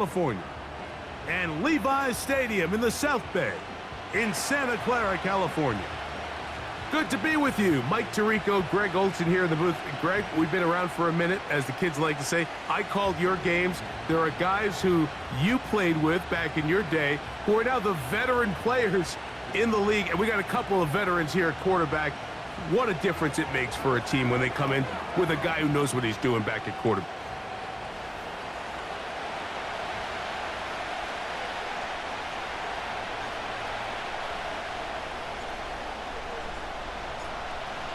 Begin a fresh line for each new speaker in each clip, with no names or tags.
California, and Levi's Stadium in the South Bay in Santa Clara, California. Good to be with you. Mike Tirico, Greg Olson here in the booth. Greg, we've been around for a minute, as the kids like to say. I called your games. There are guys who you played with back in your day who are now the veteran players in the league, and we got a couple of veterans here at quarterback. What a difference it makes for a team when they come in with a guy who knows what he's doing back at quarterback.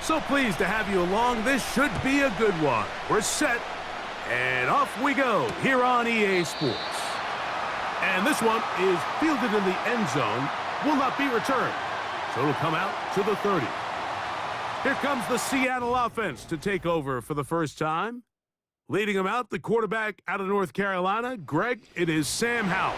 So pleased to have you along. This should be a good one. We're set, and off we go here on EA Sports. And this one is fielded in the end zone, will not be returned. So it'll come out to the 30. Here comes the Seattle offense to take over for the first time. Leading them out, the quarterback out of North Carolina. Greg, it is Sam Howell.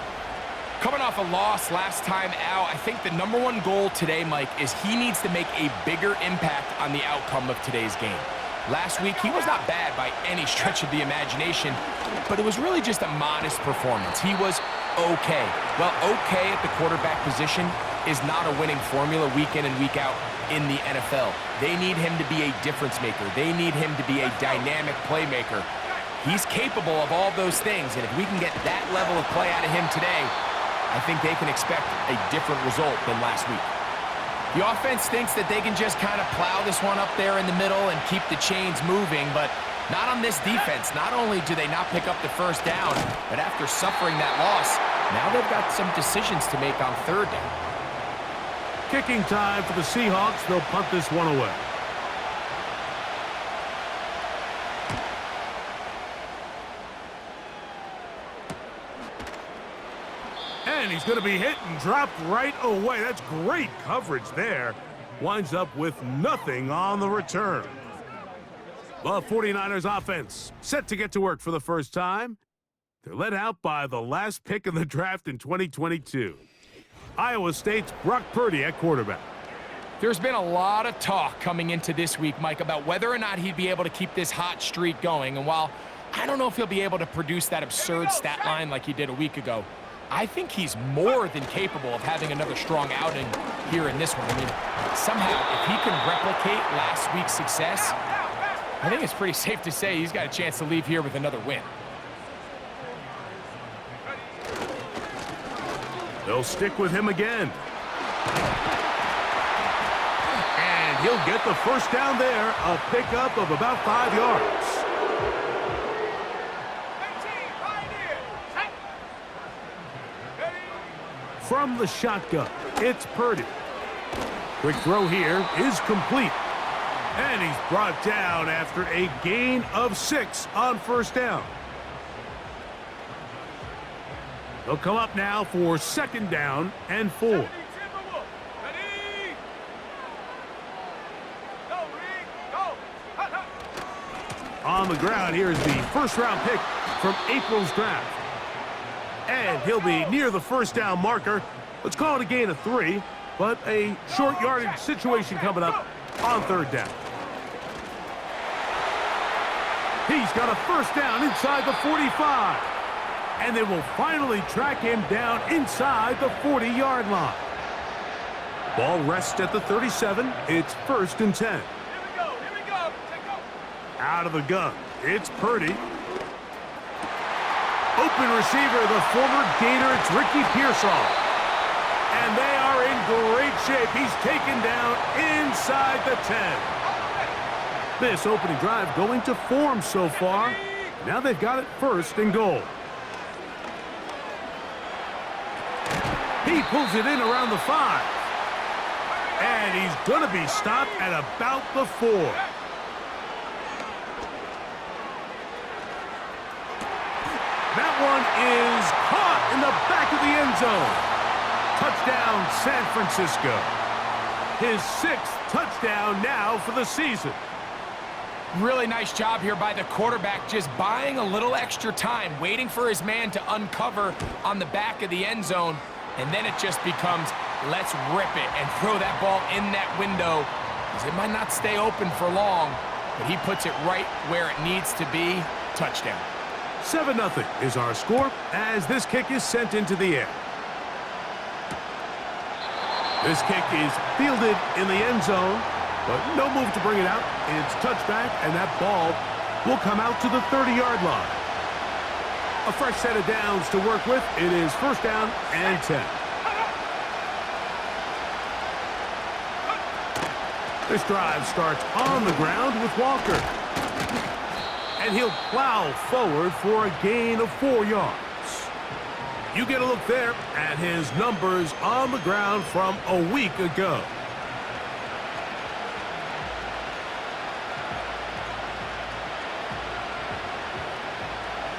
Coming off a loss last time out, I think the number one goal today, Mike, is he needs to make a bigger impact on the outcome of today's game. Last week, he was not bad by any stretch of the imagination, but it was really just a modest performance. He was okay. Well, okay at the quarterback position is not a winning formula week in and week out in the NFL. They need him to be a difference maker. They need him to be a dynamic playmaker. He's capable of all those things, and if we can get that level of play out of him today, I think they can expect a different result than last week. The offense thinks that they can just kind of plow this one up there in the middle and keep the chains moving, but not on this defense. Not only do they not pick up the first down, but after suffering that loss, now they've got some decisions to make on third down.
Kicking time for the Seahawks. They'll punt this one away. And he's going to be hit and dropped right away. That's great coverage there. Winds up with nothing on the return. The 49ers offense set to get to work for the first time. They're led out by the last pick in the draft in 2022. Iowa State's Brock Purdy at quarterback.
There's been a lot of talk coming into this week, Mike, about whether or not he'd be able to keep this hot streak going. And while I don't know if he'll be able to produce that absurd stat line like he did a week ago, I think he's more than capable of having another strong outing here in this one. I mean, somehow, if he can replicate last week's success, I think it's pretty safe to say he's got a chance to leave here with another win.
They'll stick with him again. And he'll get the first down there, a pickup of about 5 yards. From the shotgun, it's Purdy. Quick throw here is complete. And he's brought down after a gain of 6 on first down. They'll come up now for second down and 4. On the ground, here's the first-round pick from April's draft. And he'll be near the first down marker. Let's call it a gain of 3, but a short yardage situation coming up on third down. He's got a first down inside the 45. And they will finally track him down inside the 40-yard line. Ball rests at the 37. It's 1st and 10. Here we go. Out of the gun, it's Purdy. Open receiver, the former Gator, it's Ricky Pearsall. And they are in great shape. He's taken down inside the 10. This opening drive going to form so far. Now they've got it 1st and goal. He pulls it in around the 5. And he's going to be stopped at about the 4. That one is caught in the back of the end zone. Touchdown, San Francisco. His 6th touchdown now for the season.
Really nice job here by the quarterback, just buying a little extra time, waiting for his man to uncover on the back of the end zone. And then it just becomes, let's rip it and throw that ball in that window, because it might not stay open for long, but he puts it right where it needs to be. Touchdown.
7-0 is our score as this kick is sent into the air. This kick is fielded in the end zone, but no move to bring it out. It's touchback, and that ball will come out to the 30-yard line. A fresh set of downs to work with. It is first down and 10. This drive starts on the ground with Walker. And he'll plow forward for a gain of 4 yards. You get a look there at his numbers on the ground from a week ago.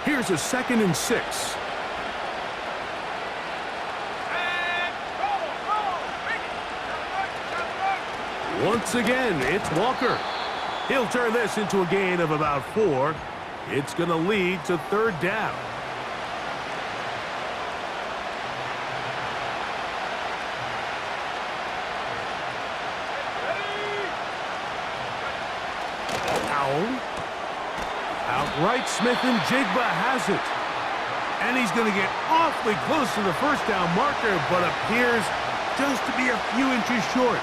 Here's a 2nd and 6. Once again, it's Walker. He'll turn this into a gain of about 4. It's going to lead to 3rd down. Outright Smith-Njigba has it. And he's going to get awfully close to the first down marker, but appears just to be a few inches short.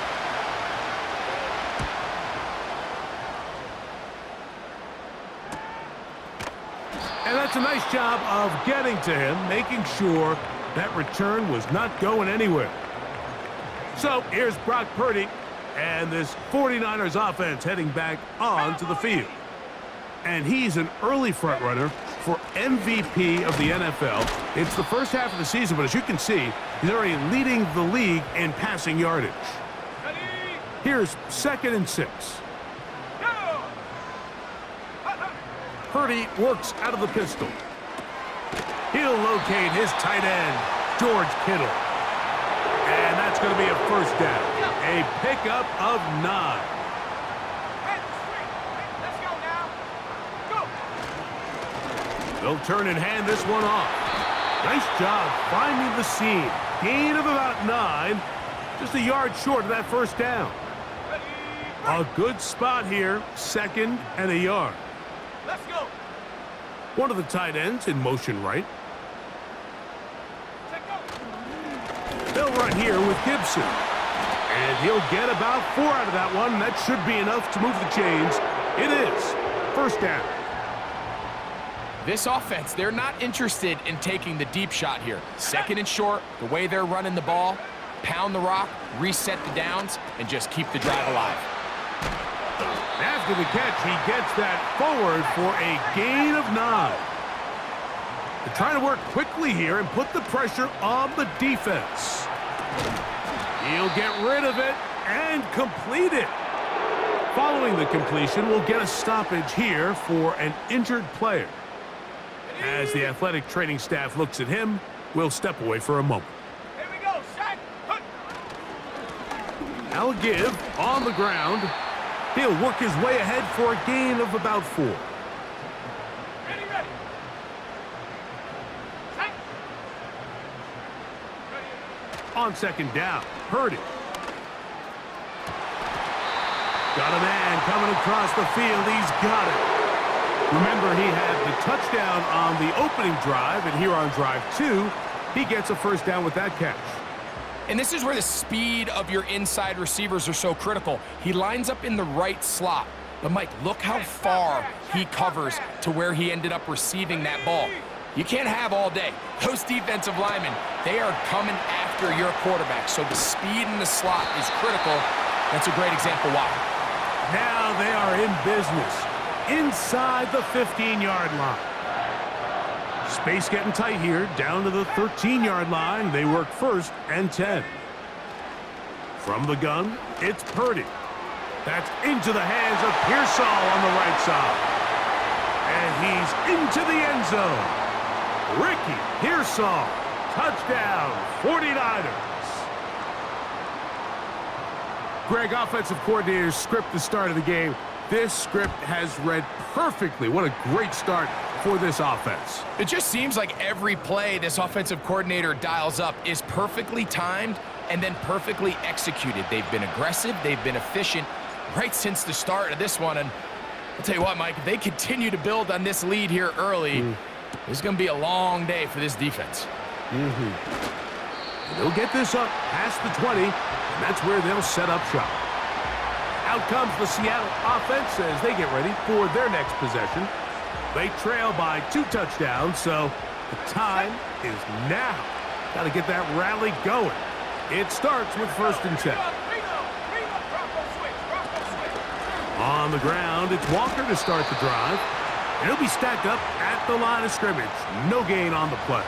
And that's a nice job of getting to him, making sure that return was not going anywhere. So here's Brock Purdy and this 49ers offense heading back onto the field. And he's an early front runner for MVP of the NFL. It's the first half of the season, but as you can see, he's already leading the league in passing yardage. Here's 2nd and 6. Purdy works out of the pistol. He'll locate his tight end, George Kittle. And that's going to be a first down. A pickup of 9. They'll turn and hand this one off. Nice job finding the seam. Gain of about 9. Just a yard short of that first down. A good spot here. 2nd and a yard. Let's go. One of the tight ends in motion right. They'll run here with Gibson. And he'll get about 4 out of that one. That should be enough to move the chains. It is. First down.
This offense, they're not interested in taking the deep shot here. 2nd and short, the way they're running the ball, pound the rock, reset the downs, and just keep the drive alive.
After the catch, he gets that forward for a gain of 9. They're trying to work quickly here and put the pressure on the defense. He'll get rid of it and complete it. Following the completion, we'll get a stoppage here for an injured player. As the athletic training staff looks at him, we'll step away for a moment.
Here we go, set.
Al Give on the ground. He'll work his way ahead for a gain of about 4.
Ready. Set.
On 2nd down, Purdy. Got a man coming across the field. He's got it. Remember, he had the touchdown on the opening drive, and here on drive 2, he gets a first down with that catch.
And this is where the speed of your inside receivers are so critical. He lines up in the right slot. But, Mike, look how far he covers to where he ended up receiving that ball. You can't have all day. Those defensive linemen, they are coming after your quarterback. So the speed in the slot is critical. That's a great example why.
Now they are in business. Inside the 15-yard line. Space getting tight here, down to the 13-yard line. They work 1st and 10. From the gun, it's Purdy. That's into the hands of Pearsall on the right side. And he's into the end zone. Ricky Pearsall, touchdown, 49ers. Greg, offensive coordinator's script the start of the game. This script has read perfectly. What a great start for this offense.
It just seems like every play this offensive coordinator dials up is perfectly timed and then perfectly executed. They've been aggressive. They've been efficient right since the start of this one. And I'll tell you what, Mike, if they continue to build on this lead here early, This is going to be a long day for this defense.
They'll get this up past the 20, and that's where they'll set up shop. Out comes the Seattle offense as they get ready for their next possession. They trail by 2 touchdowns, so the time is now. Got to get that rally going. It starts with 1st and 10. On the ground, it's Walker to start the drive. And he'll be stacked up at the line of scrimmage. No gain on the play.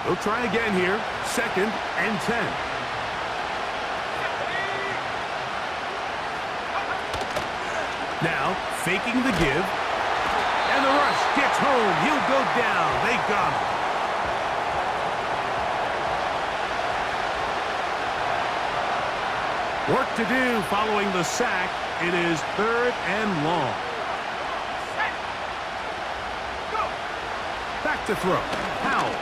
He'll try again here. 2nd and 10. Now, faking the give. And the rush gets home. He'll go down. They got him. Work to do following the sack. It is 3rd and long. Back to throw. Howell.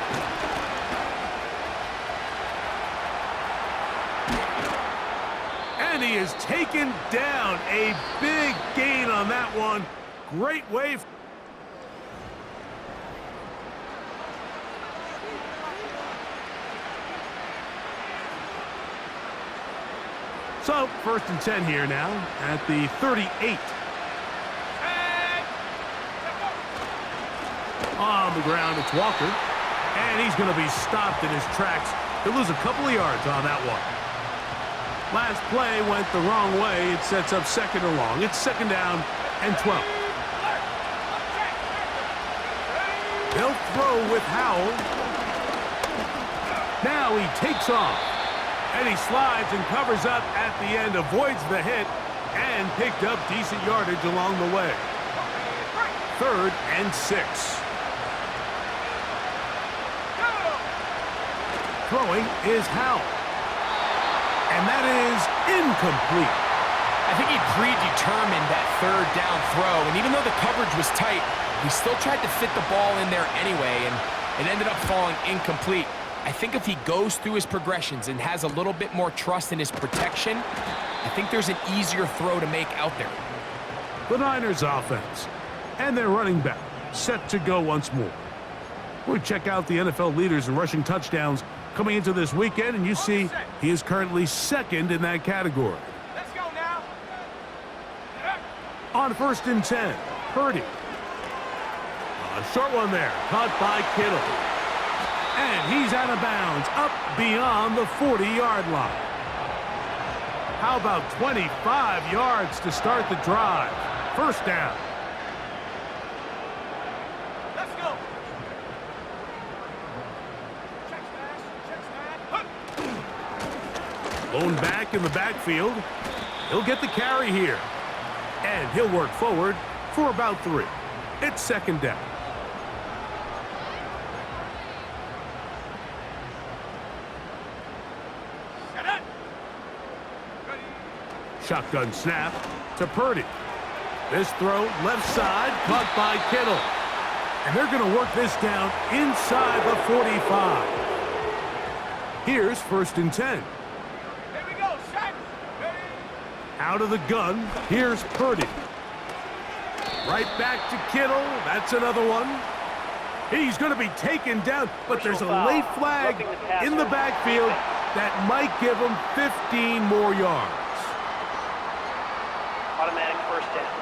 And he is taken down. A big gain on that one. Great way. So, 1st and 10 here now at the 38. On the ground, it's Walker. And he's going to be stopped in his tracks. He'll lose a couple of yards on that one. Last play went the wrong way. It sets up 2nd and long. It's 2nd down and 12. They'll throw with Howell. Now he takes off. And he slides and covers up at the end, avoids the hit, and picked up decent yardage along the way. 3rd and 6. Throwing is Howell. And that is incomplete.
I think he predetermined that 3rd down throw, and even though the coverage was tight, he still tried to fit the ball in there anyway, and it ended up falling incomplete. I think if he goes through his progressions and has a little bit more trust in his protection, I think there's an easier throw to make out there.
The Niners offense and their running back set to go once more. We check out the NFL leaders in rushing touchdowns coming into this weekend, and you see he is currently 2nd in that category.
Let's go now.
On 1st and 10, Purdy. A short one there, caught by Kittle. And he's out of bounds, up beyond the 40-yard line. How about 25 yards to start the drive? 1st down.
Let's go. Check smash.
Lone back in the backfield. He'll get the carry here. And he'll work forward for about 3. It's 2nd down. Shotgun snap to Purdy. This throw left side, caught by Kittle. And they're going to work this down inside the 45. Here's 1st and 10.
Here we go. Set. Ready.
Out of the gun, here's Purdy. Right back to Kittle. That's another one. He's going to be taken down, but there's a late flag in the backfield that might give him 15 more yards.
Automatic 1st down.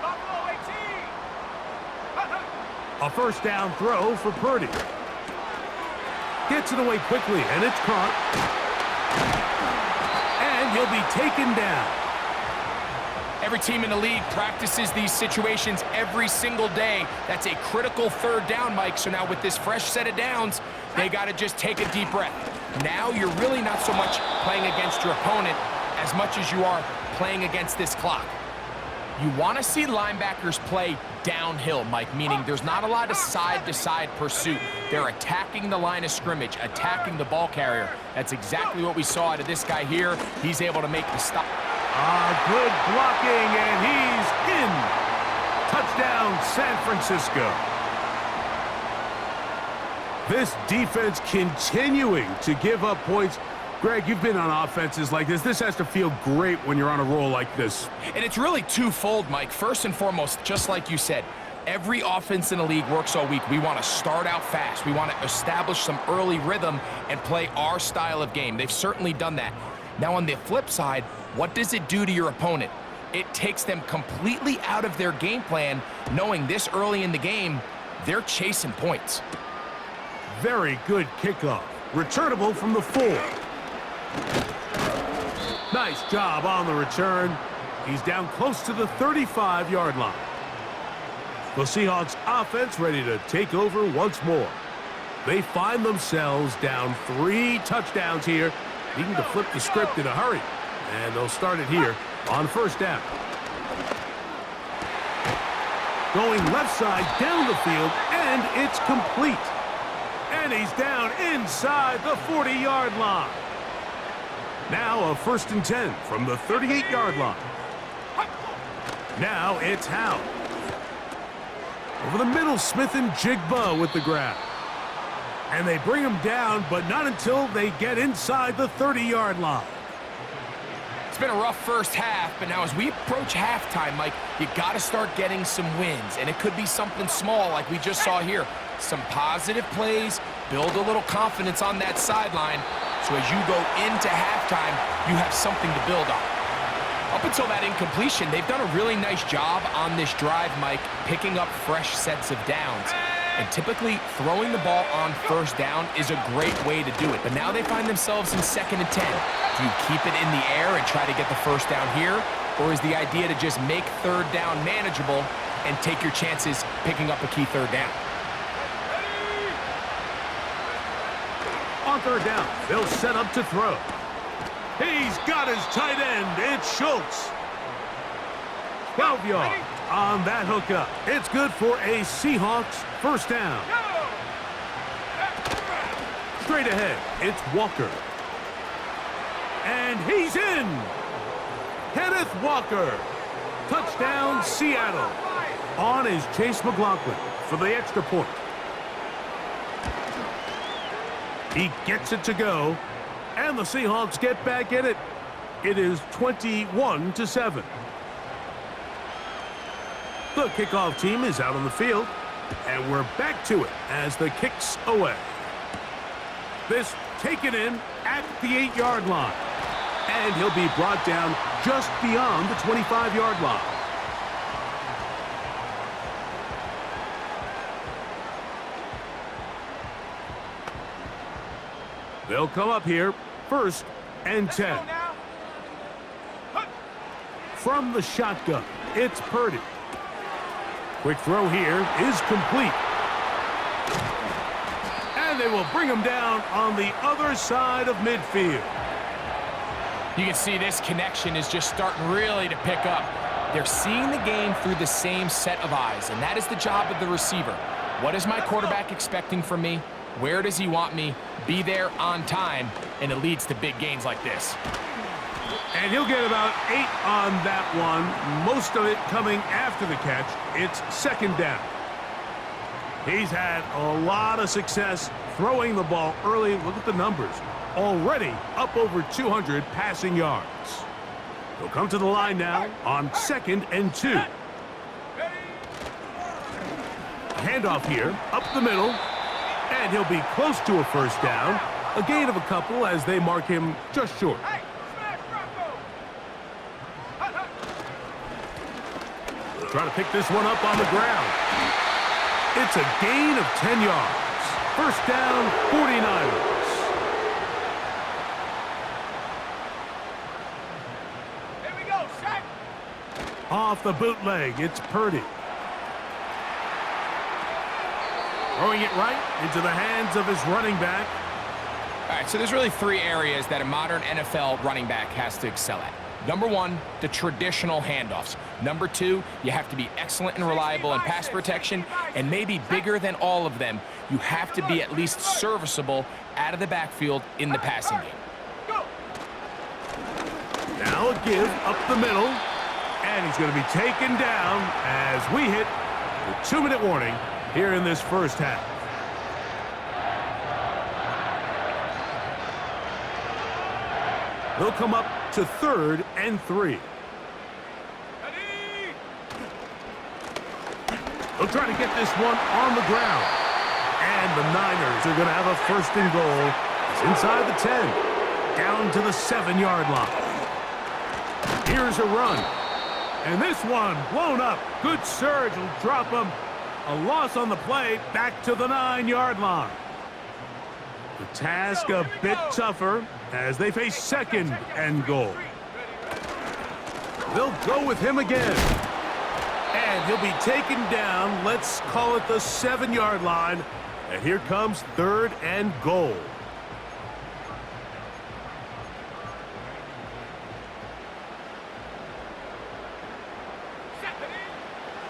Buffalo 18.
A 1st down throw for Purdy. Gets it away quickly, and it's caught. And he'll be taken down.
Every team in the league practices these situations every single day. That's a critical 3rd down, Mike. So now with this fresh set of downs, they got to just take a deep breath. Now you're really not so much playing against your opponent as much as you are playing against this clock. You want to see linebackers play downhill, Mike, meaning there's not a lot of side-to-side pursuit. They're attacking the line of scrimmage, attacking the ball carrier. That's exactly what we saw out of this guy here. He's able to make the stop.
Good blocking, and he's in. Touchdown, San Francisco. This defense continuing to give up points. Greg, you've been on offenses like this. This has to feel great when you're on a roll like this.
And it's really twofold, Mike. First and foremost, just like you said, every offense in the league works all week. We want to start out fast. We want to establish some early rhythm and play our style of game. They've certainly done that. Now, on the flip side, what does it do to your opponent? It takes them completely out of their game plan, knowing this early in the game, they're chasing points.
Very good kickoff. Returnable from the 4. Nice job on the return. He's down close to the 35-yard line. The Seahawks offense ready to take over once more. They find themselves down 3 touchdowns here, needing to flip the script in a hurry. And they'll start it here on first down. Going left side down the field, and it's complete. And he's down inside the 40-yard line. Now a 1st and 10 from the 38-yard line. Now it's Howe. Over the middle, Smith and Jigba with the grab. And they bring him down, but not until they get inside the 30-yard line.
It's been a rough first half, but now as we approach halftime, Mike, you got to start getting some wins. And it could be something small like we just saw here. Some positive plays, build a little confidence on that sideline. So as you go into halftime, you have something to build on. Up until that incompletion, they've done a really nice job on this drive, Mike, picking up fresh sets of downs. And typically, throwing the ball on first down is a great way to do it. But now they find themselves in 2nd and 10. Do you keep it in the air and try to get the first down here? Or is the idea to just make 3rd down manageable and take your chances picking up a key 3rd down?
On 3rd down, they'll set up to throw. He's got his tight end. It's Schultz. 12 yards on that hookup. It's good for a Seahawks first down. Straight ahead, it's Walker. And he's in. Kenneth Walker. Touchdown, Seattle. On is Chase McLaughlin for the extra point. He gets it to go, and the Seahawks get back in it. It is 21-7. The kickoff team is out on the field, and we're back to it as the kick's away. This taken in at the 8-yard line, and he'll be brought down just beyond the 25-yard line. They'll come up here, 1st and 10. From the shotgun, it's Purdy. Quick throw here is complete. And they will bring him down on the other side of midfield.
You can see this connection is just starting really to pick up. They're seeing the game through the same set of eyes, and that is the job of the receiver. What is my quarterback expecting from me? Where does he want me? Be there on time, and it leads to big gains like this.
And he'll get about 8 on that one, most of it coming after the catch. It's 2nd down. He's had a lot of success throwing the ball early. Look at the numbers. Already up over 200 passing yards. He'll come to the line now on 2nd and 2. Handoff here, up the middle, and he'll be close to a first down. A gain of a couple as they mark him just short. Trying to pick this one up on the ground. It's a gain of 10 yards. First down, 49ers.
Here we go, set.
Off the bootleg, it's Purdy. Throwing it right into the hands of his running back.
All right, so there's really 3 areas that a modern NFL running back has to excel at. Number 1, the traditional handoffs. Number 2, you have to be excellent and reliable in pass protection, and maybe bigger than all of them, you have to be at least serviceable out of the backfield in the passing game.
Now a give up the middle, and he's going to be taken down as we hit the 2-minute warning here in this first half. They'll come up to 3rd and 3.
Ready?
They'll try to get this one on the ground. And the Niners are going to have a 1st and goal. It's inside the 10, down to the 7-yard line. Here's a run. And this one blown up. Good surge will drop him. A loss on the play, back to the 9-yard line. The task a bit tougher as they face 2nd and goal. They'll go with him again. And he'll be taken down, let's call it the 7-yard line. And here comes 3rd and goal.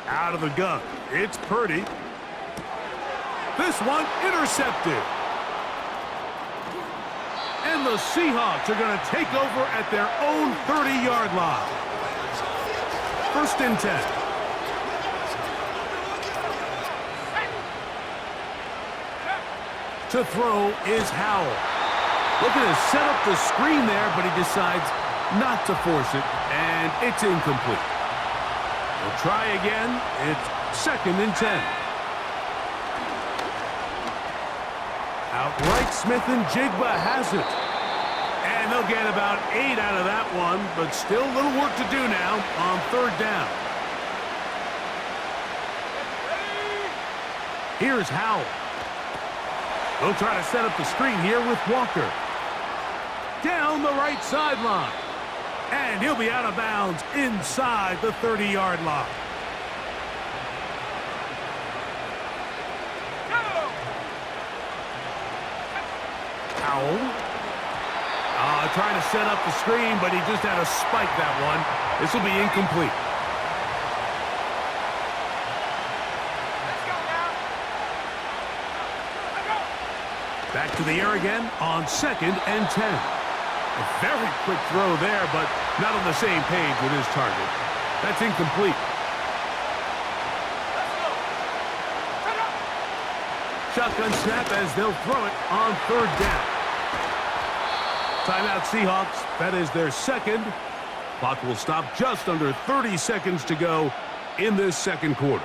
Out of the gun, it's Purdy. This one intercepted. And the Seahawks are going to take over at their own 30-yard line. 1st and 10. To throw is Howell. Looking to set up the screen there, but he decides not to force it, and it's incomplete. We'll try again. It's 2nd and 10. Outright Smith and Jigba has it. And they'll get about 8 out of that one, but still a little work to do now on 3rd down. Here's Howell. They'll try to set up the screen here with Walker. Down the right sideline. And he'll be out of bounds inside the 30-yard line. Howell. Trying to set up the screen, but he just had to spike that one. This will be incomplete.
Let's go now. Let's go.
Back to the air again on 2nd and 10. A very quick throw there, but not on the same page with his target. That's incomplete.
Let's go. Set up.
Shotgun snap as they'll throw it on 3rd down. Timeout Seahawks. That is their 2nd. Clock will stop just under 30 seconds to go in this 2nd quarter.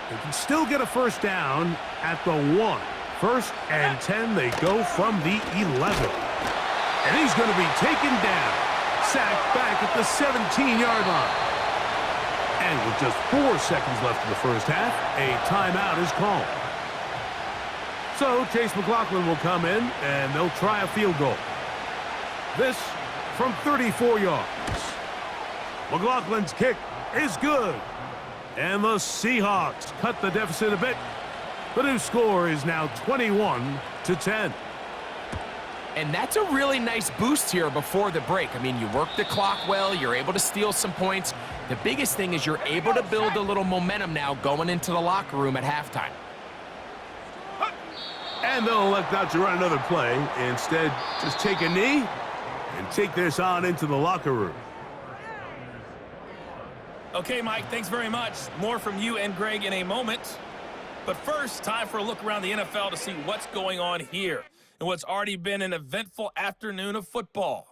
They can still get a 1st down at the 1. 1st and 10. They go from the 11. And he's going to be taken down. Sacked back at the 17-yard line. And with just 4 seconds left in the 1st half, a timeout is called. So Chase McLaughlin will come in, and they'll try a field goal. This from 34 yards. McLaughlin's kick is good. And the Seahawks cut the deficit a bit. The new score is now 21-10.
And that's a really nice boost here before the break. I mean, you work the clock well. You're able to steal some points. The biggest thing is you're able to build a little momentum now going into the locker room at halftime.
And they'll elect not to run another play. Instead, just take a knee and take this on into the locker room.
Okay, Mike, thanks very much. More from you and Greg in a moment. But first, time for a look around the NFL to see what's going on here and what's already been an eventful afternoon of football.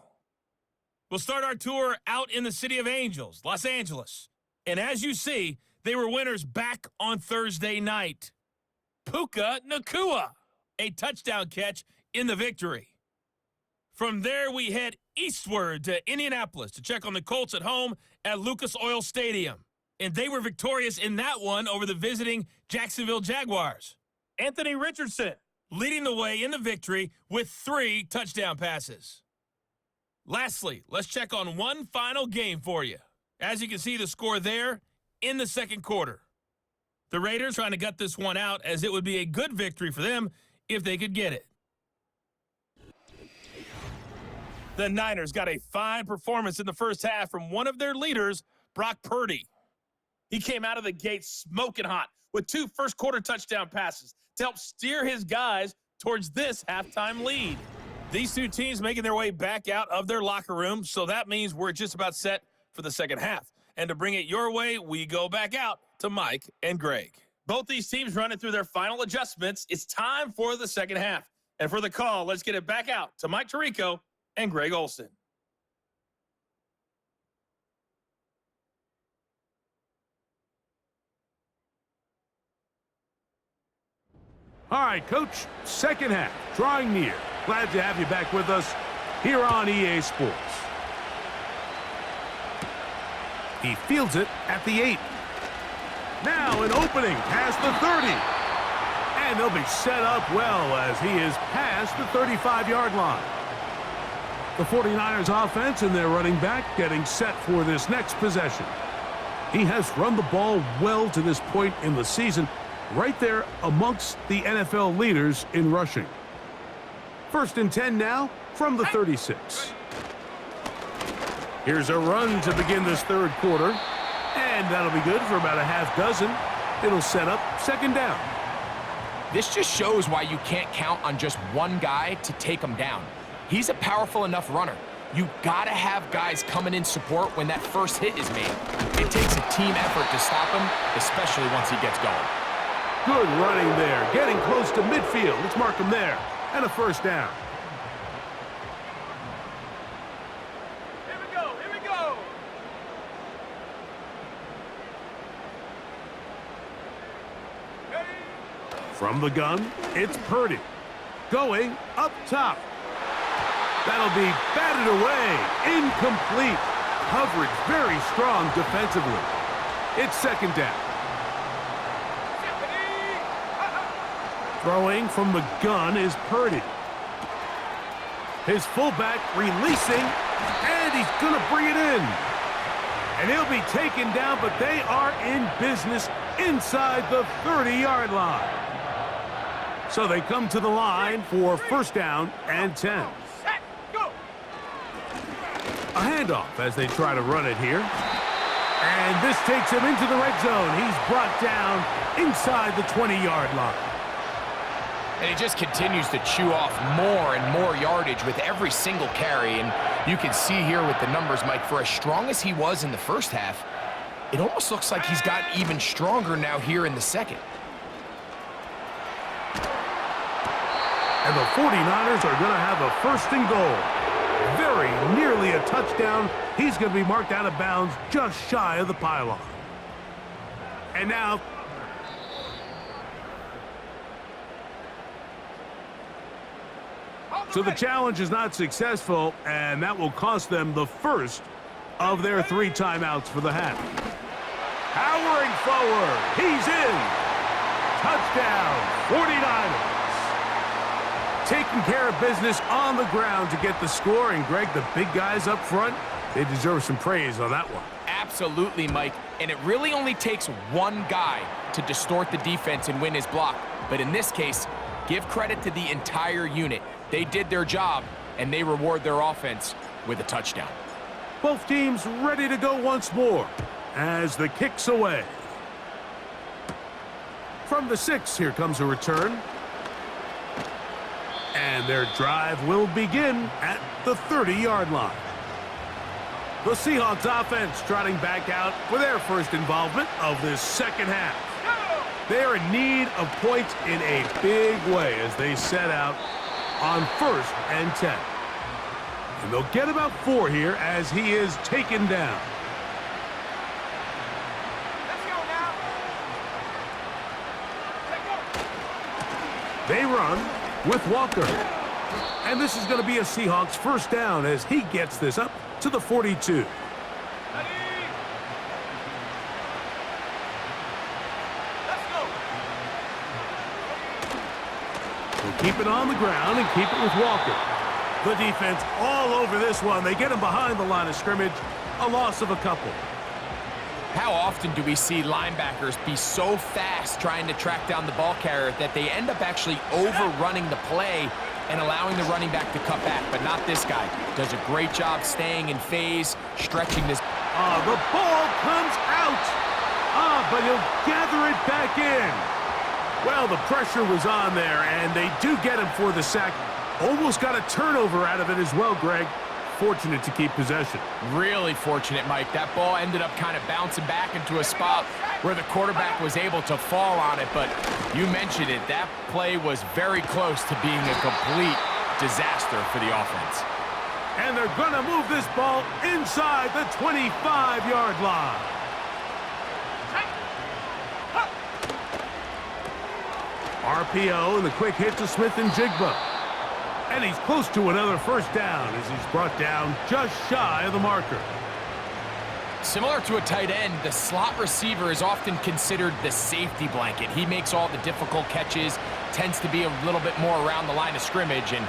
We'll start our tour out in the City of Angels, Los Angeles. And as you see, they were winners back on Thursday night. Puka Nacua, a touchdown catch in the victory. From there, we head eastward to Indianapolis to check on the Colts at home at Lucas Oil Stadium. And they were victorious in that one over the visiting Jacksonville Jaguars. Anthony Richardson leading the way in the victory with 3 touchdown passes. Lastly, let's check on one final game for you. As you can see the score there in the 2nd quarter. The Raiders trying to gut this one out as it would be a good victory for them if they could get it. The Niners got a fine performance in the first half from one of their leaders, Brock Purdy. He came out of the gate smoking hot with 2 first-quarter touchdown passes to help steer his guys towards this halftime lead. These 2 teams making their way back out of their locker room, so that means we're just about set for the second half. And to bring it your way, we go back out to Mike and Greg. Both these teams running through their final adjustments. It's time for the second half. And for the call, let's get it back out to Mike Tirico and Greg Olsen.
All right, Coach, second half, drawing near. Glad to have you back with us here on EA Sports. He fields it at the 8. Now an opening past the 30. And they'll be set up well as he is past the 35-yard line. The 49ers offense and their running back getting set for this next possession. He has run the ball well to this point in the season, right there amongst the NFL leaders in rushing. 1st and 10 now from the 36. Here's a run to begin this third quarter, and that'll be good for about a half dozen. It'll set up second down.
This just shows why you can't count on just one guy to take him down. He's a powerful enough runner. You gotta have guys coming in support when that first hit is made. It takes a team effort to stop him, especially once he gets going.
Good running there, getting close to midfield. Let's mark him there, and a first down.
Here we go, here we go.
From the gun, it's Purdy. Going up top. That'll be batted away. Incomplete. Coverage very strong defensively. It's second down. Throwing from the gun is Purdy. His fullback releasing, and he's going to bring it in. And he'll be taken down, but they are in business inside the 30-yard line. So they come to the line for first down and 10.
Set, go.
A handoff as they try to run it here. And this takes him into the red zone. He's brought down inside the 20-yard line.
And he just continues to chew off more and more yardage with every single carry. And you can see here with the numbers, Mike, for as strong as he was in the first half, it almost looks like he's gotten even stronger now here in the second.
And the 49ers are going to have a first and goal. Very nearly a touchdown. He's going to be marked out of bounds just shy of the pylon. And now, so the challenge is not successful, and that will cost them the first of their 3 timeouts for the half. Powering forward. He's in. Touchdown, 49ers. Taking care of business on the ground to get the score. And, Greg, the big guys up front, they deserve some praise on that one.
Absolutely, Mike. And it really only takes one guy to distort the defense and win his block. But in this case, give credit to the entire unit. They did their job, and they reward their offense with a touchdown.
Both teams ready to go once more as the kick's away. From the 6, here comes a return. And their drive will begin at the 30-yard line. The Seahawks offense trotting back out for their first involvement of this second half. They are in need of points in a big way as they set out on 1st and 10. And they'll get about 4 here as he is taken down.
Let's go now. Let's go.
They run with Walker. And this is going to be a Seahawks first down as he gets this up to the 42.
Ready. Let's go.
We'll keep it on the ground and keep it with Walker. The defense all over this one. They get him behind the line of scrimmage. A loss of a couple.
How often do we see linebackers be so fast trying to track down the ball carrier that they end up actually overrunning the play and allowing the running back to cut back? But not this guy. Does a great job staying in phase, stretching this.
The ball comes out. But he'll gather it back in. Well, the pressure was on there, and they do get him for the sack. Almost got a turnover out of it as well, Greg. Fortunate to keep possession.
Really fortunate, Mike. That ball ended up kind of bouncing back into a spot where the quarterback was able to fall on it, but you mentioned it. That play was very close to being a complete disaster for the offense.
And they're going to move this ball inside the 25-yard line. RPO and the quick hit to Smith and Jigba. And he's close to another first down as he's brought down just shy of the marker.
Similar to a tight end, the slot receiver is often considered the safety blanket. He makes all the difficult catches, tends to be a little bit more around the line of scrimmage, and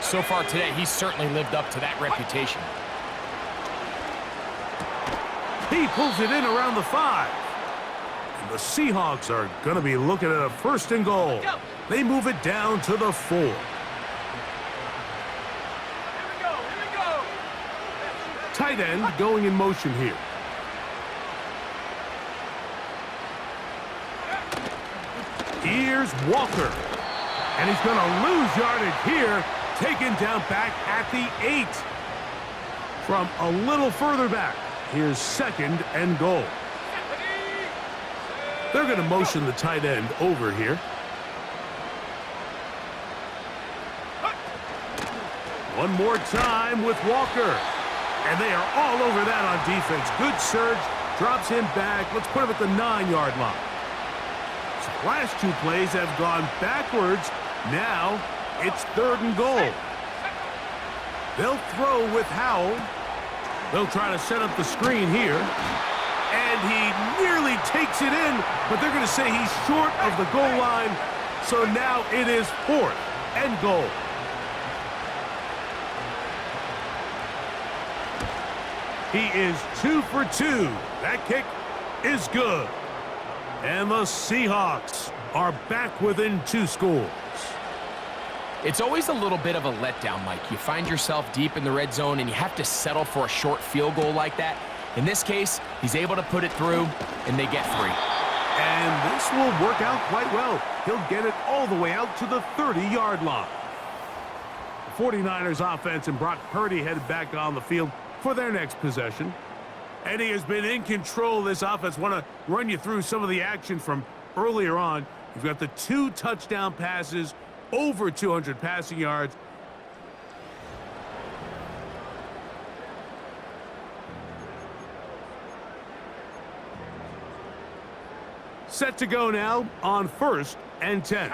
so far today, he's certainly lived up to that reputation.
He pulls it in around the 5. And the Seahawks are going to be looking at a first and goal. They move it down to the 4.
Here we go.
Tight end going in motion here. Here's Walker. And he's going to lose yardage here. Taken down back at the 8. From a little further back, here's second and goal. They're going to motion the tight end over here. One more time with Walker. And they are all over that on defense. Good surge, drops him back. Let's put him at the 9-yard line. So last two plays have gone backwards. Now it's third and goal. They'll throw with Howell. They'll try to set up the screen here. And he nearly takes it in, but they're going to say he's short of the goal line. So now it is fourth and goal. He is 2 for 2. That kick is good. And the Seahawks are back within 2 scores.
It's always a little bit of a letdown, Mike. You find yourself deep in the red zone and you have to settle for a short field goal like that. In this case, he's able to put it through, and they get 3.
And this will work out quite well. He'll get it all the way out to the 30-yard line. The 49ers offense and Brock Purdy headed back on the field for their next possession. And he has been in control of this offense. Want to run you through some of the action from earlier on. You've got the 2 touchdown passes, over 200 passing yards. Set to go now on 1st and 10.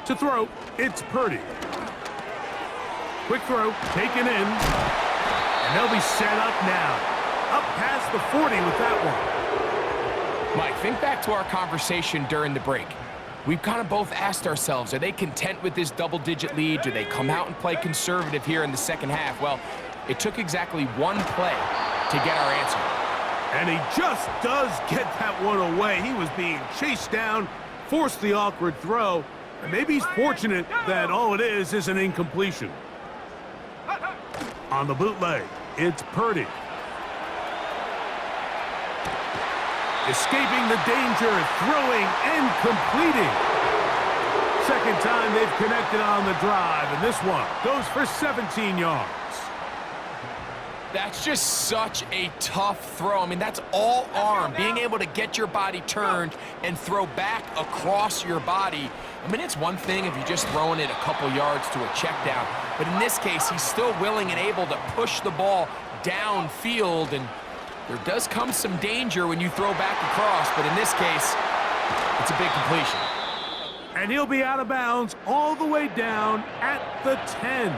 To throw, it's Purdy. Quick throw, taken in. And they'll be set up now. Up past the 40 with that one.
Mike, think back to our conversation during the break. We've kind of both asked ourselves, are they content with this double-digit lead? Do they come out and play conservative here in the second half? Well, it took exactly one play to get our answer.
And he just does get that one away. He was being chased down, forced the awkward throw. And maybe he's fortunate that all it is an incompletion. On the bootleg, it's Purdy. Escaping the danger, throwing and completing. Second time they've connected on the drive, and this one goes for 17 yards.
That's just such a tough throw. I mean, that's all arm. Being able to get your body turned and throw back across your body. I mean, it's one thing if you're just throwing it a couple yards to a check down, but in this case, he's still willing and able to push the ball downfield, and there does come some danger when you throw back across, but in this case, it's a big completion.
And he'll be out of bounds all the way down at the 10.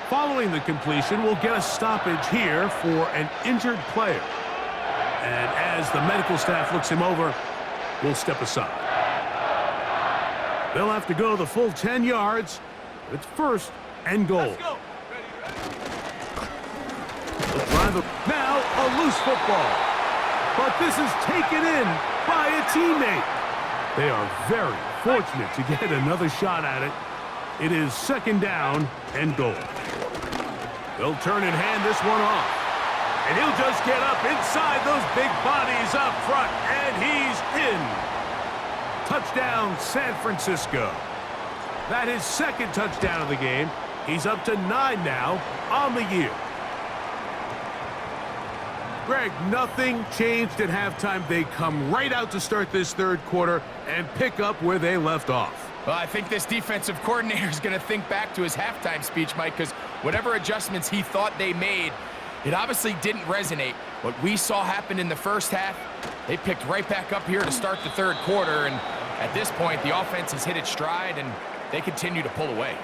Following the completion, we'll get a stoppage here for an injured player. And as the medical staff looks him over, we'll step aside. They'll have to go the full 10 yards. It's first and goal.
Let's go.
Now a loose football. But this is taken in by a teammate. They are very fortunate to get another shot at it. It is second down and goal. They'll turn and hand this one off. And he'll just get up inside those big bodies up front. And he's in. Touchdown, San Francisco. That is second touchdown of the game. He's up to 9 now on the year. Greg, nothing changed at halftime. They come right out to start this third quarter and pick up where they left off.
Well, I think this defensive coordinator is going to think back to his halftime speech, Mike, because whatever adjustments he thought they made, it obviously didn't resonate. What we saw happen in the first half, they picked right back up here to start the third quarter, and at this point, the offense has hit its stride, and they continue to pull away.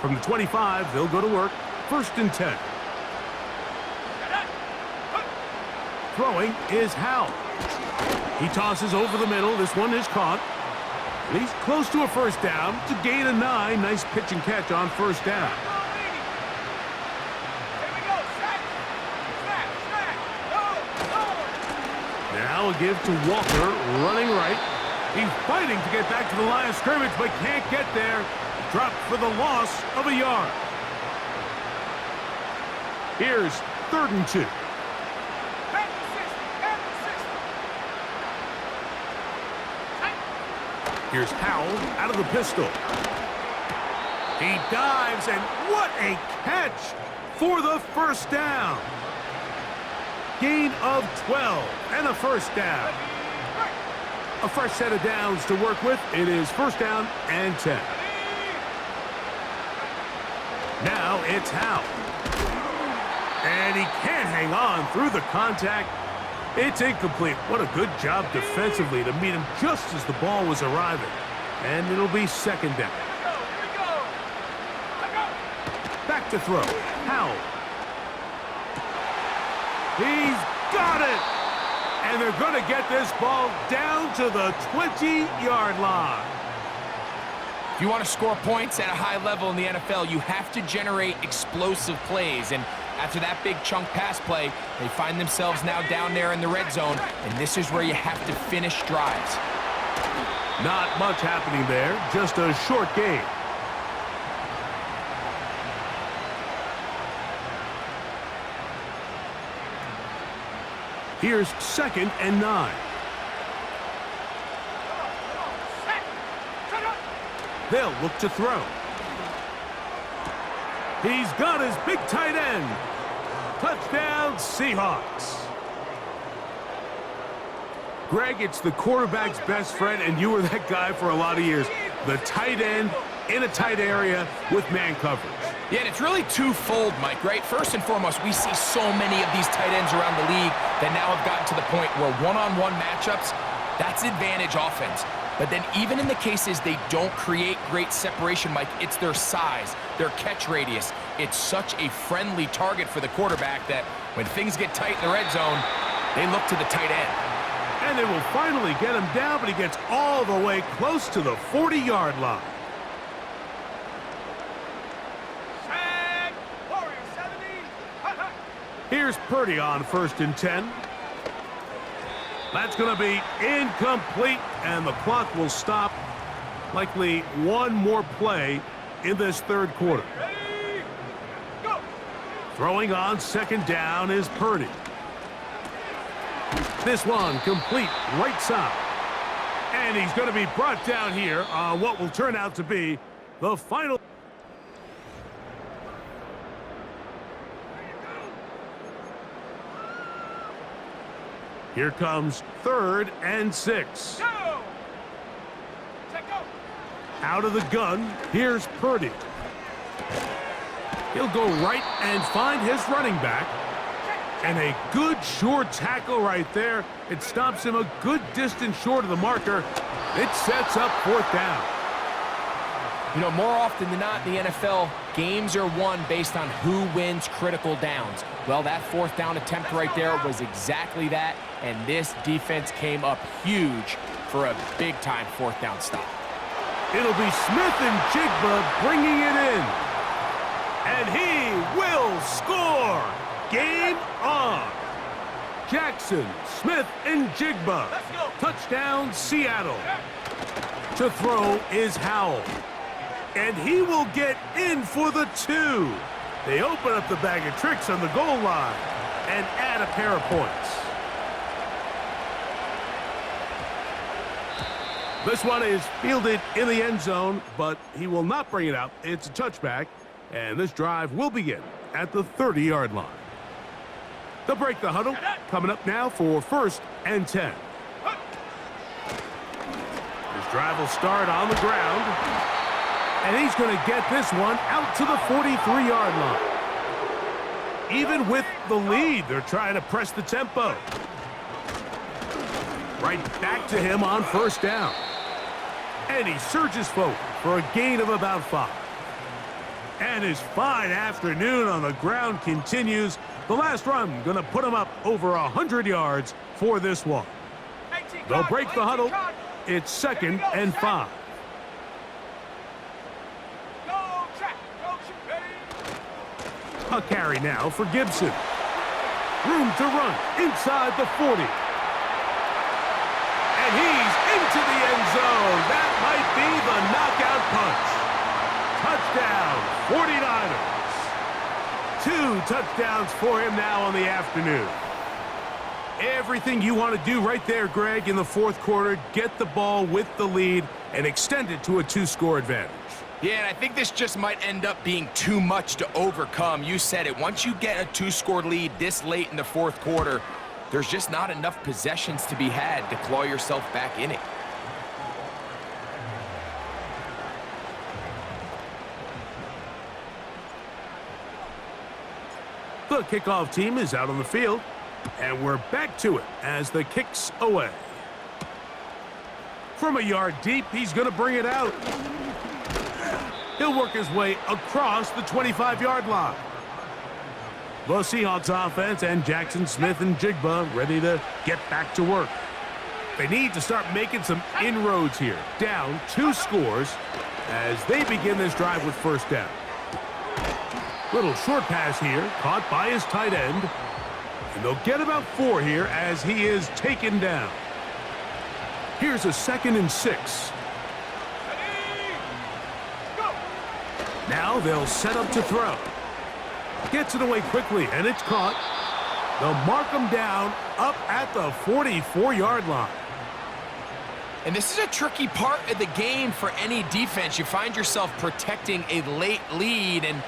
From the 25, they'll go to work. 1st and 10. Throwing is Howell. He tosses over the middle. This one is caught. He's close to a first down to gain a 9. Nice pitch and catch on first down. Now a give to Walker, running right. He's fighting to get back to the line of scrimmage, but can't get there. Dropped for the loss of a yard. Here's 3rd and 2. Here's Howell out of the pistol. He dives, and what a catch for the first down. Gain of 12 and a first down. A fresh set of downs to work with. It is 1st down and 10. Now it's Howell. And he can't hang on through the contact. It's incomplete. What a good job defensively to meet him just as the ball was arriving. And it'll be 2nd down. Back to throw. Howell. He's got it! And they're going to get this ball down to the 20-yard line.
If you want to score points at a high level in the NFL, you have to generate explosive plays. And after that big chunk pass play, they find themselves now down there in the red zone, and this is where you have to finish drives.
Not much happening there, just a short game. Here's 2nd and 9. They'll look to throw. He's got his big tight end. Touchdown, Seahawks. Greg, it's the quarterback's best friend, and you were that guy for a lot of years. The tight end in a tight area with man coverage.
Yeah, and it's really twofold, Mike, right? First and foremost, we see so many of these tight ends around the league that now have gotten to the point where one-on-one matchups, that's advantage offense. But then even in the cases they don't create great separation, Mike, it's their size, their catch radius. It's such a friendly target for the quarterback that when things get tight in the red zone, they look to the tight end.
And they will finally get him down, but he gets all the way close to the 40-yard line. Here's Purdy on 1st and 10. That's going to be incomplete, and the clock will stop. Likely one more play in this third quarter.
Ready, go.
Throwing on 2nd down is Purdy. This one complete right side. And he's going to be brought down here on what will turn out to be the final. Here comes 3rd and 6.
Go. Check go.
Out of the gun, here's Purdy. He'll go right and find his running back. And a good short tackle right there. It stops him a good distance short of the marker. It sets up 4th down.
You know, more often than not in the NFL, games are won based on who wins critical downs. Well, that 4th down attempt right there was exactly that, and this defense came up huge for a big-time 4th down stop.
It'll be Smith and Jigba bringing it in. And he will score. Game on. Jackson, Smith, and Jigba. Touchdown, Seattle. To throw is Howell. And he will get in for the 2. They open up the bag of tricks on the goal line and add a pair of points. This one is fielded in the end zone, but he will not bring it out. It's a touchback, and this drive will begin at the 30-yard line. They'll break the huddle. Coming up now for 1st and 10. This drive will start on the ground, and he's going to get this one out to the 43-yard line. Even with the lead, they're trying to press the tempo. Right back to him on 1st down. And he surges forward for a gain of about 5. And his fine afternoon on the ground continues. The last run going to put him up over 100 yards for this one. They'll break the huddle. It's 2nd and 5. A carry now for Gibson. Room to run inside the 40. And he's into the end zone. That might be the knockout punch. Touchdown, 49ers. 2 touchdowns for him now on the afternoon. Everything you want to do right there, Greg, in the 4th quarter. Get the ball with the lead and extend it to a 2-score advantage.
Yeah, and I think this just might end up being too much to overcome. You said it. Once you get a 2-score lead this late in the 4th quarter, there's just not enough possessions to be had to claw yourself back in it.
The kickoff team is out on the field, and we're back to it as the kick's away. From a yard deep, he's going to bring it out. He'll work his way across the 25-yard line. The Seahawks offense and Jackson Smith and Jigba ready to get back to work. They need to start making some inroads here. Down 2 scores as they begin this drive with 1st down. Little short pass here, caught by his tight end. And they'll get about 4 here as he is taken down. Here's a 2nd and 6. Now they'll set up to throw. Gets it away quickly, and it's caught. They'll mark him down up at the 44-yard line.
And this is a tricky part of the game for any defense. You find yourself protecting a late lead, and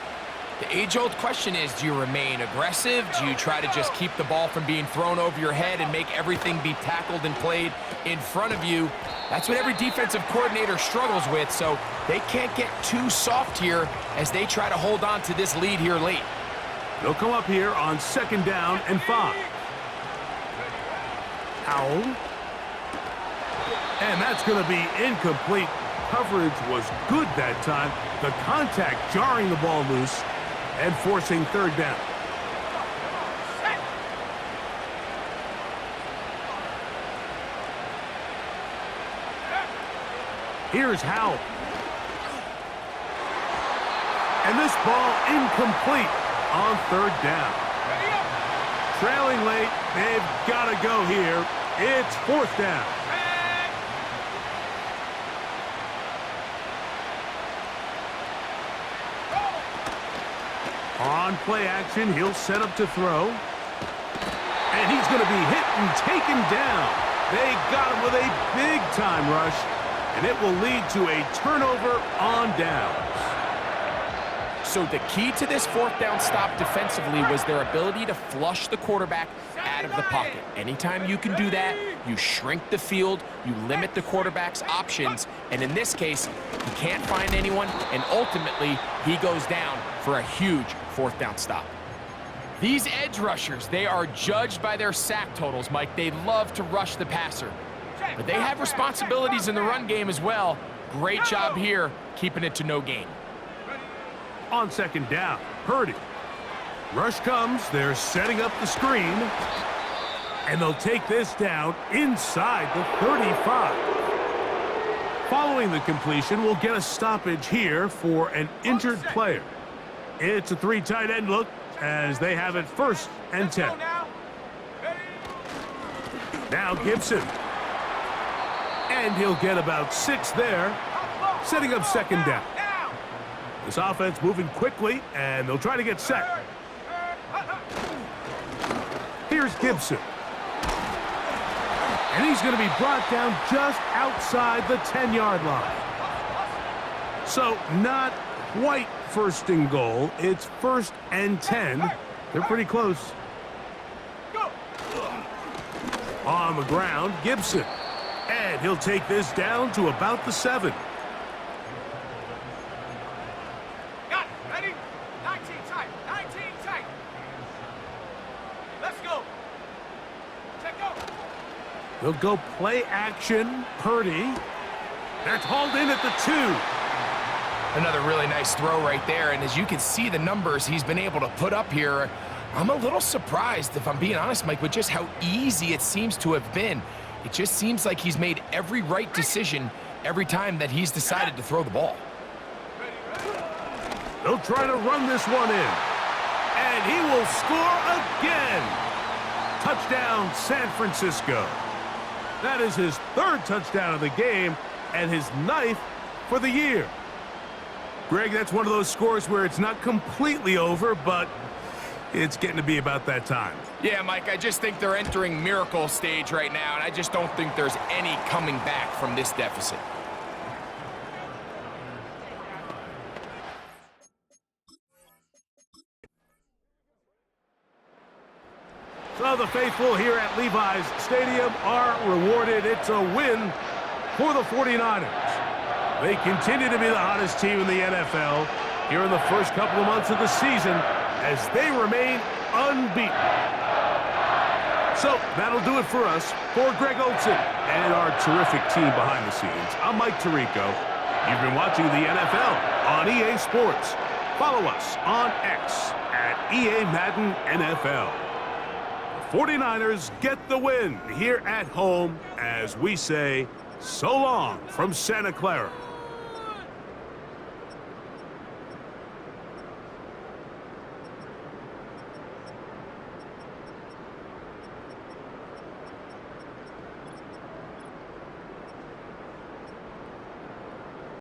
the age-old question is, do you remain aggressive? Do you try to just keep the ball from being thrown over your head and make everything be tackled and played in front of you? That's what every defensive coordinator struggles with, so they can't get too soft here as they try to hold on to this lead here late.
They'll come up here on 2nd down and 5. Howell. And that's going to be incomplete. Coverage was good that time. The contact jarring the ball loose and forcing 3rd down. Here's Howell. And this ball incomplete on 3rd down. Trailing late, they've got to go here. It's 4th down. On play action, he'll set up to throw. And he's going to be hit and taken down. They got him with a big-time rush, and it will lead to a turnover on downs.
So the key to this 4th down stop defensively was their ability to flush the quarterback out of the pocket. Anytime you can do that, you shrink the field, you limit the quarterback's options, and in this case, he can't find anyone, and ultimately, he goes down for a huge 4th down stop. These edge rushers, they are judged by their sack totals, Mike. They love to rush the passer, but they have responsibilities in the run game as well. Great job here, keeping it to no gain.
On 2nd down, Purdy. Rush comes, they're setting up the screen, and they'll take this down inside the 35. Following the completion, we'll get a stoppage here for an injured player. It's a 3 tight end look as they have it 1st and 10. Now Gibson. And he'll get about 6 there, setting up 2nd down. This offense moving quickly, and they'll try to get set. Here's Gibson. And he's going to be brought down just outside the 10-yard line. So not quite first and goal. It's 1st and 10. They're pretty close.
Go.
On the ground, Gibson. And he'll take this down to about the 7.
Got it. Ready? 19 tight. 19 tight. Let's go. Check go.
He'll go play action. Purdy. That's hauled in at the 2.
Another really nice throw right there, and as you can see the numbers he's been able to put up here, I'm a little surprised, if I'm being honest, Mike, with just how easy it seems to have been. It just seems like he's made every right decision every time that he's decided to throw the ball.
They'll try to run this one in. And he will score again. Touchdown, San Francisco. That is his 3rd touchdown of the game and his 9th for the year. Greg, that's one of those scores where it's not completely over, but it's getting to be about that time.
Yeah, Mike, I just think they're entering miracle stage right now, and I just don't think there's any coming back from this deficit.
So the faithful here at Levi's Stadium are rewarded. It's a win for the 49ers. They continue to be the hottest team in the NFL here in the first couple of months of the season as they remain unbeaten. So that'll do it for us. For Greg Olson and our terrific team behind the scenes, I'm Mike Tirico. You've been watching the NFL on EA Sports. Follow us on X at EA Madden NFL. The 49ers get the win here at home as we say so long from Santa Clara.